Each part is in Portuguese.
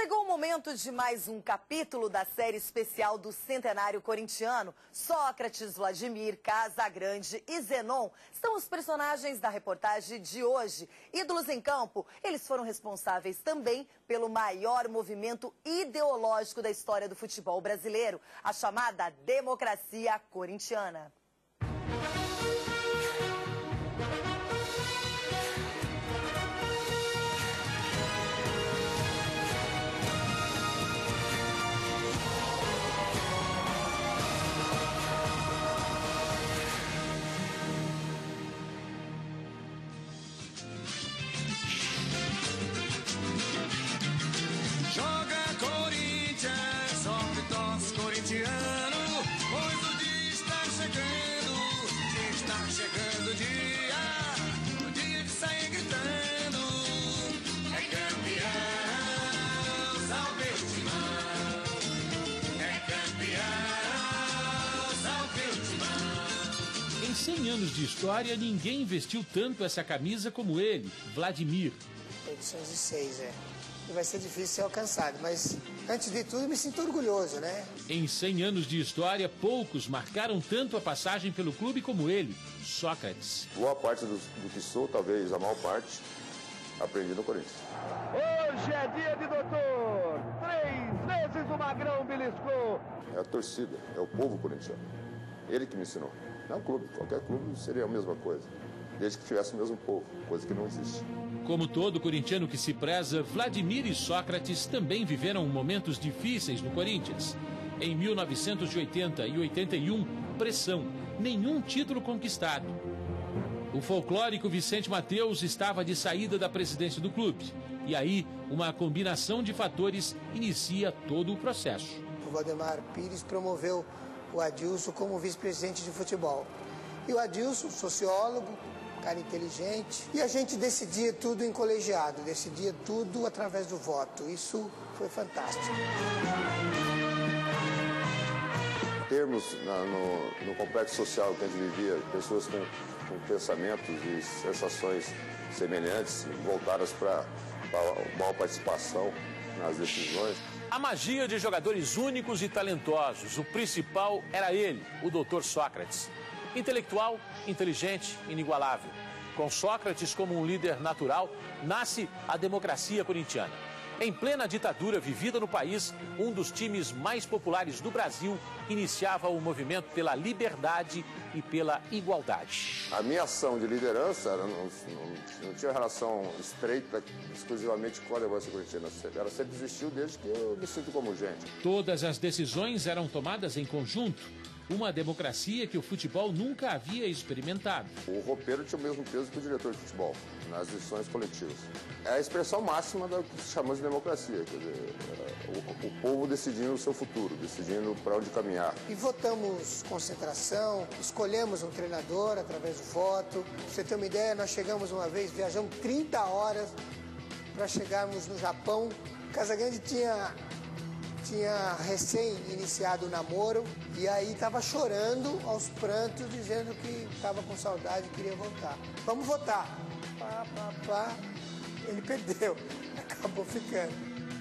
Chegou o momento de mais um capítulo da série especial do Centenário Corintiano. Sócrates, Vladimir, Casagrande e Zenon são os personagens da reportagem de hoje. Ídolos em campo, eles foram responsáveis também pelo maior movimento ideológico da história do futebol brasileiro, a chamada democracia corintiana. Em 100 anos de história, ninguém vestiu tanto essa camisa como ele, Vladimir. 806, E vai ser difícil ser alcançado, mas antes de tudo me sinto orgulhoso, né? Em 100 anos de história, poucos marcaram tanto a passagem pelo clube como ele, Sócrates. Boa parte do que sou, talvez a maior parte, aprendi no Corinthians. Hoje é dia de doutor. 3 vezes o Magrão beliscou. É a torcida, é o povo corintiano. Ele que me ensinou. Não é um clube, qualquer clube seria a mesma coisa, desde que tivesse o mesmo povo, coisa que não existe. Como todo corintiano que se preza, Vladimir e Sócrates também viveram momentos difíceis no Corinthians. Em 1980 e 81, pressão, nenhum título conquistado. O folclórico Vicente Mateus estava de saída da presidência do clube. E aí, uma combinação de fatores inicia todo o processo. O Valdemar Pires promoveu o Adilson como vice-presidente de futebol. E o Adilson, sociólogo, cara inteligente. E a gente decidia tudo em colegiado, decidia tudo através do voto. Isso foi fantástico. Termos no complexo social que a gente vivia, pessoas com pensamentos e sensações semelhantes, voltadas para a maior participação nas decisões. A magia de jogadores únicos e talentosos. O principal era ele, o Dr. Sócrates. Intelectual, inteligente, inigualável. Com Sócrates como um líder natural, nasce a democracia corintiana. Em plena ditadura vivida no país, um dos times mais populares do Brasil iniciava o movimento pela liberdade e pela igualdade. A minha ação de liderança não tinha relação estreita exclusivamente com a democracia corintiana. Ela sempre existiu desde que eu me sinto como gente. Todas as decisões eram tomadas em conjunto. Uma democracia que o futebol nunca havia experimentado. O roupeiro tinha o mesmo peso que o diretor de futebol, nas decisões coletivas. É a expressão máxima do que chamamos de democracia, quer dizer, o povo decidindo o seu futuro, decidindo para onde caminhar. E votamos concentração, escolhemos um treinador através do voto. Pra você ter uma ideia, nós chegamos uma vez, viajamos 30 horas para chegarmos no Japão. Casagrande tinha recém-iniciado o namoro e aí estava chorando aos prantos, dizendo que estava com saudade e queria voltar. Vamos votar. Ele perdeu, acabou ficando.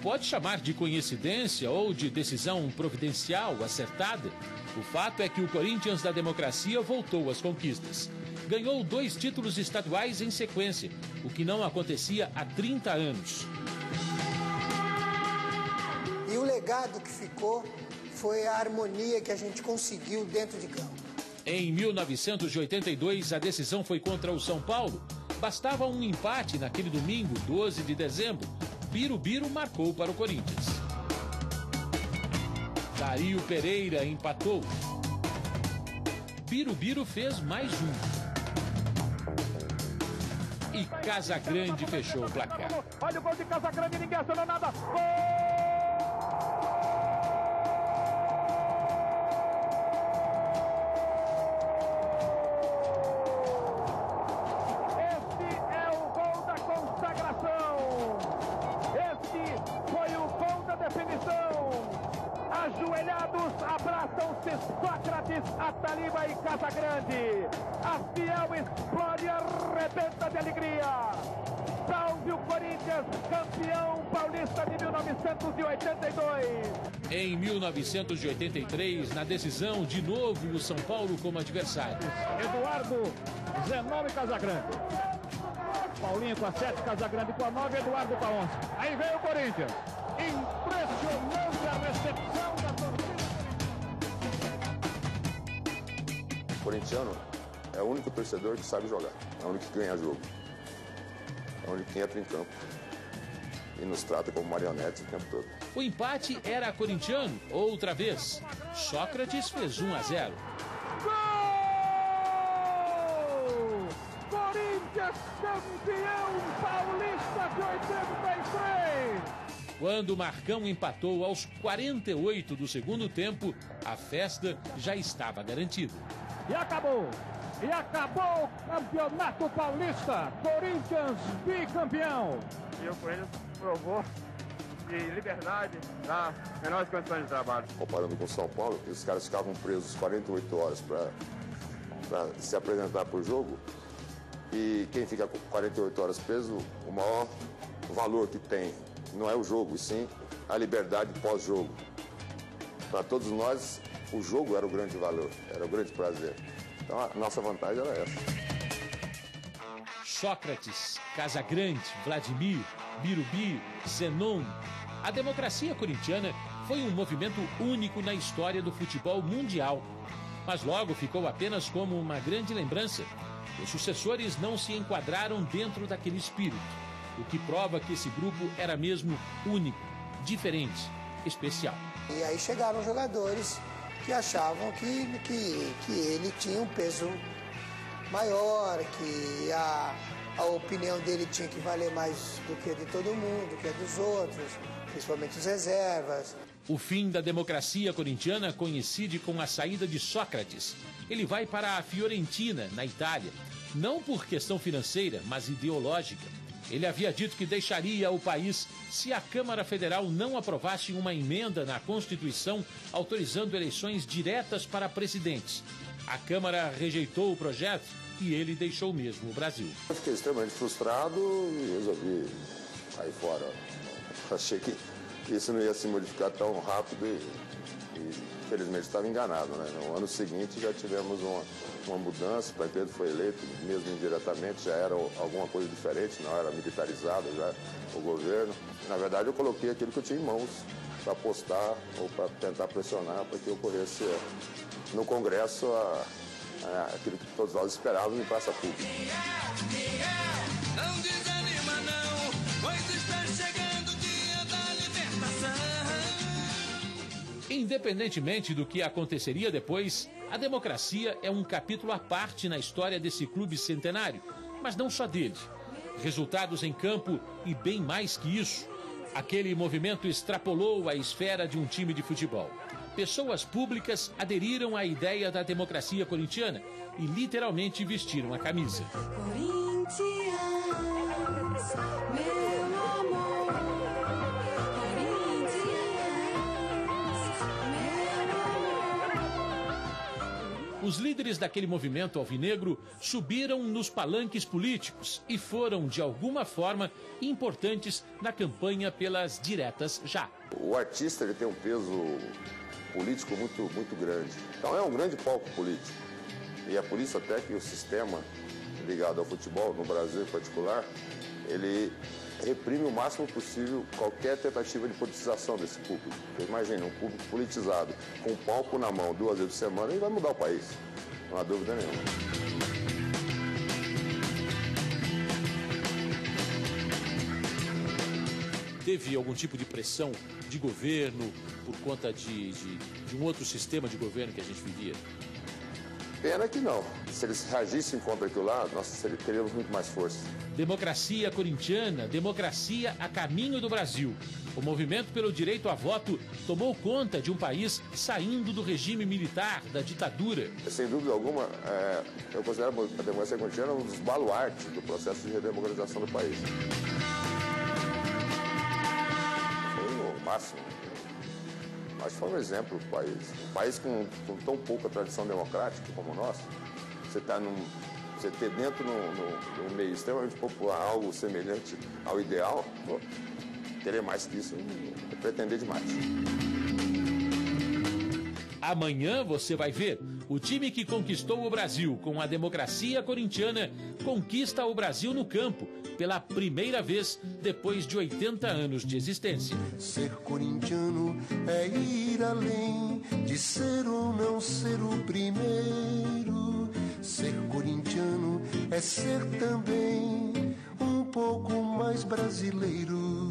Pode chamar de coincidência ou de decisão providencial acertada. O fato é que o Corinthians da democracia voltou às conquistas. Ganhou 2 títulos estaduais em sequência, o que não acontecia há 30 anos. E o legado que ficou foi a harmonia que a gente conseguiu dentro de campo. Em 1982, a decisão foi contra o São Paulo. Bastava um empate naquele domingo, 12 de dezembro. Birubiru marcou para o Corinthians. Dario Pereira empatou. Birubiru fez mais um. E Casagrande fechou o placar. Olha o gol de Casagrande, ninguém acionou nada. Gol! Ajoelhados, abraçam-se Sócrates, Ataliba e Casagrande. A fiel explode e arrebenta de alegria. Salve o Corinthians, campeão paulista de 1982. Em 1983, na decisão, de novo o São Paulo como adversário. Eduardo, Zenon e Casagrande. Paulinho com a 7, Casagrande com a 9, Eduardo com a 11. Aí vem o Corinthians. Impressionante a recepção da torcida. O corintiano é o único torcedor que sabe jogar, é o único que ganha jogo, é o único que entra em campo e nos trata como marionetes o tempo todo. O empate era corintiano outra vez. Sócrates fez 1-0. Gol! Corinthians campeão paulista de 83! Quando Marcão empatou aos 48 do segundo tempo, a festa já estava garantida. E acabou o campeonato paulista, Corinthians bicampeão. E o Corinthians provou de liberdade nas menores condições de trabalho. Comparando com o São Paulo, os caras ficavam presos 48 horas para se apresentar para o jogo, e quem fica com 48 horas preso, o maior valor que tem não é o jogo, e sim a liberdade pós-jogo. Para todos nós, o jogo era o grande valor, era o grande prazer. Então a nossa vantagem era essa. Sócrates, Casagrande, Vladimir, Birubi, Zenon. A democracia corintiana foi um movimento único na história do futebol mundial. Mas logo ficou apenas como uma grande lembrança. Os sucessores não se enquadraram dentro daquele espírito, o que prova que esse grupo era mesmo único, diferente, especial. E aí chegaram jogadores que achavam que ele tinha um peso maior, que a opinião dele tinha que valer mais do que a de todo mundo, do que a dos outros, principalmente os reservas. O fim da democracia corintiana coincide com a saída de Sócrates. Ele vai para a Fiorentina, na Itália, não por questão financeira, mas ideológica. Ele havia dito que deixaria o país se a Câmara Federal não aprovasse uma emenda na Constituição autorizando eleições diretas para presidentes. A Câmara rejeitou o projeto e ele deixou mesmo o Brasil. Eu fiquei extremamente frustrado e resolvi sair fora. Achei que isso não ia se modificar tão rápido e infelizmente estava enganado, né? No ano seguinte já tivemos uma mudança, o Pedro foi eleito, mesmo indiretamente, já era alguma coisa diferente, não era militarizado já o governo. Na verdade, eu coloquei aquilo que eu tinha em mãos para apostar ou para tentar pressionar para que ocorresse no Congresso aquilo que todos nós esperávamos em praça pública. Não desanima não, pois está chegando o dia da libertação. Independentemente do que aconteceria depois, a democracia é um capítulo à parte na história desse clube centenário, mas não só dele. Resultados em campo e bem mais que isso. Aquele movimento extrapolou a esfera de um time de futebol. Pessoas públicas aderiram à ideia da democracia corintiana e literalmente vestiram a camisa. Corinthians, meu amor. Corinthians, meu amor. Os líderes daquele movimento alvinegro subiram nos palanques políticos e foram, de alguma forma, importantes na campanha pelas diretas já. O artista ele tem um peso político muito grande. Então é um grande palco político. E é por isso até que o sistema ligado ao futebol, no Brasil em particular, ele reprime o máximo possível qualquer tentativa de politização desse público. Imagina, um público politizado, com um palco na mão 2 vezes por semana, e vai mudar o país. Não há dúvida nenhuma. Teve algum tipo de pressão de governo por conta de um outro sistema de governo que a gente vivia? Pena que não. Se eles reagissem contra aquilo lá, nós teríamos muito mais força. Democracia corintiana, democracia a caminho do Brasil. O movimento pelo direito a voto tomou conta de um país saindo do regime militar, da ditadura. Sem dúvida alguma, eu considero a democracia corintiana um dos baluartes do processo de redemocratização do país. Máximo. Acho que foi um exemplo do país. Um país com tão pouca tradição democrática como o nosso, você Você ter dentro no meio extremamente popular algo semelhante ao ideal, pô, querer mais que isso é pretender demais. Amanhã você vai ver. O time que conquistou o Brasil com a democracia corintiana conquista o Brasil no campo pela primeira vez depois de 80 anos de existência. Ser corintiano é ir além de ser ou não ser o primeiro. Ser corintiano é ser também um pouco mais brasileiro.